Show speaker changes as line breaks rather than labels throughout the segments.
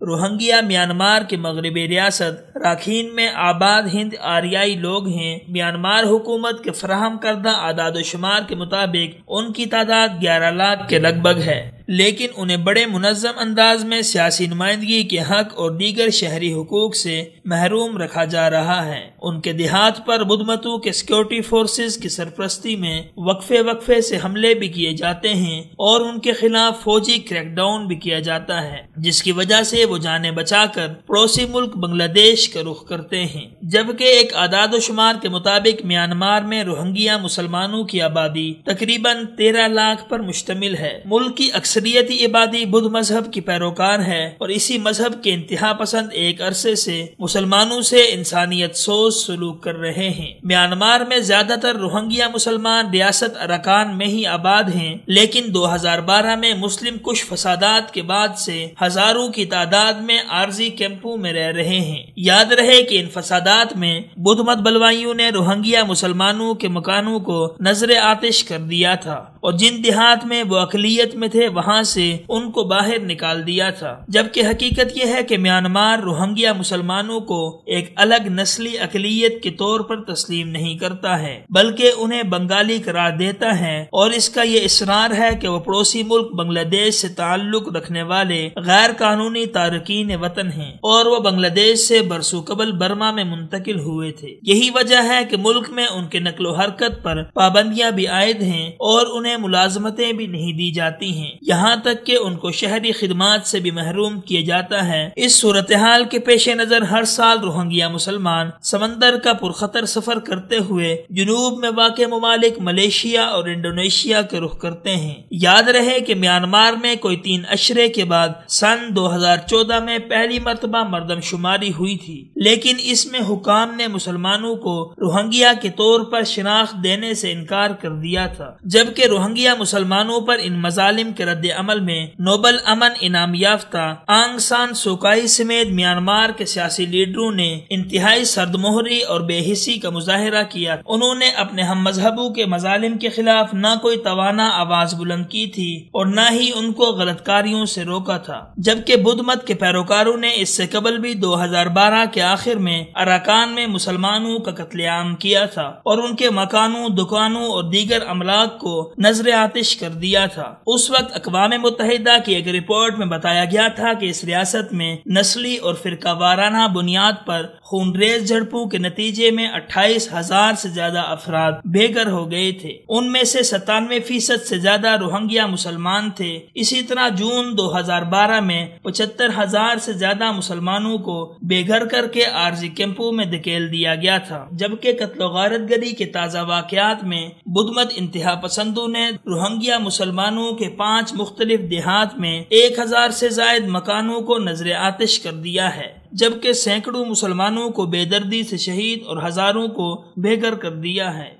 Rohingya Myanmar کے مغربی ریاست راکھین میں آباد ہند آریائی لوگ ہیں۔ میانمار حکومت کے فراہم کردہ اعداد و شمار کے مطابق ان کی تعداد 11 لاکھ کے لگ بھگ ہے، لیکن انہیں بڑے منظم انداز میں سیاسی نمائندگی کے حق اور دیگر شہری حقوق سے محروم رکھا جا رہا ہے۔ ان کے دیہات پر بدھ متوں کے سیکورٹی فورسز کی سرپرستی میں وقفے سے حملے بھی کیے جاتے ہیں اور ان کے خلاف فوجی کریک ڈاؤن بھی کیا جاتا ہے، جس کی وجہ سے وہ جانیں بچا کر پڑوسی ملک بنگلہ دیش کا رخ کرتے ہیں۔ جبکہ ایک اعداد و شمار کے مطابق میانمار میں روہنگیا مسلمانوں کی آبادی تقریباً 13 لاکھ پر مشتمل ہے۔ ملک کی اکثریتی آبادی بدھ مذہب کی پیروکار ہے اور اسی مذہب کے انتہا پسند ایک عرصے سے مسلمانوں سے انسانیت سوز سلوک کر رہے ہیں۔ میانمار میں زیادہ تر روہنگیا مسلمان ریاست اراکان میں ہی آباد ہیں، لیکن 2012 میں مسلم کش فسادات کے بعد سے ہزاروں کی تعداد میں عارضی کیمپوں میں رہ رہے ہیں۔ یاد رہے کہ ان فسادات میں بدھ مت بلوائیوں نے روہنگیا مسلمانوں کے مکانوں کو نظر آتش کر دیا تھا اور جن دیہات میں وہ اقلیت میں تھے وہاں سے ان کو باہر نکال دیا تھا، جبکہ حقیقت یہ ہے کہ میانمار روہنگیا مسلمانوں کو ایک الگ نسلی اقلیت کے طور پر تسلیم نہیں کرتا ہے، بلکہ انہیں بنگالی قرار دیتا ہے، اور اس کا یہ اصرار ہے کہ وہ پڑوسی ملک بنگلہ دیش سے تعلق رکھنے والے غیر قانونی تارکین وطن ہیں اور وہ بنگلہ دیش سے برسوں قبل برما میں منتقل ہوئے تھے۔ یہی وجہ ہے کہ ملک میں ان کے نقل و حرکت پر پابندیاں بھی عائد ہیں اور انہیں ملازمتیں بھی نہیں دی جاتی ہیں، یہاں تک کہ ان کو شہری خدمات سے بھی محروم کیا جاتا ہے۔ اس صورتحال کے پیش نظر ہر سال روہنگیا مسلمان سمندر کا پرخطر سفر کرتے ہوئے جنوب میں واقع ممالک ملیشیا اور انڈونیشیا کے رخ کرتے ہیں۔ یاد رہے کہ میانمار میں کوئی 3 اشرے کے بعد سن 2014 میں پہلی مرتبہ مردم شماری ہوئی تھی، لیکن اس میں حکام نے مسلمانوں کو روہنگیا کے طور پر شناخت دینے سے انکار کر دیا تھا، جبکہ روہنگیا مسلمانوں پر ان مظالم کے رد عمل میں نوبل امن انعام یافتہ آنگ سان سوکائی سمیت میانمار کے سیاسی لیڈروں نے انتہائی سردمہری اور بے حسی کا مظاہرہ کیا۔ انہوں نے اپنے ہم مذہبوں کے مظالم کے خلاف نہ کوئی توانا آواز بلند کی تھی اور نہ ہی ان کو غلط کاریوں سے روکا تھا، جبکہ بدھ مت کے پیروکاروں نے اس سے قبل بھی 2012 کے آخر میں اراکان میں مسلمانوں کا قتل عام کیا تھا اور ان کے مکانوں، دکانوں اور دیگر املاک کو نظر آتش کر دیا تھا۔ اس وقت اقوام متحدہ کی ایک رپورٹ میں بتایا گیا تھا کہ اس ریاست میں نسلی اور فرقہ وارانہ بنیاد پر خونریز جھڑپوں کے نتیجے میں 28,000 سے زیادہ افراد بے گھر ہو گئے تھے، ان میں سے 97% سے زیادہ روہنگیا مسلمان تھے۔ اسی طرح جون 2012 میں 75,000 سے زیادہ مسلمانوں کو بے گھر کر کے عارضی کیمپوں میں دھکیل دیا گیا تھا، جبکہ قتل و غارت گری کے تازہ واقعات میں بدھ مت انتہا پسندوں نے روہنگیا مسلمانوں کے 5 مختلف دیہات میں 1,000 سے زائد مکانوں کو نظر آتش کر دیا ہے، جبکہ سینکڑوں مسلمانوں کو بے دردی سے شہید اور ہزاروں کو بے گھر کر دیا ہے۔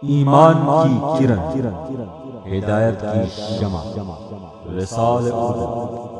ایمان کی کرن، ہدایت کی شمع، رسالہ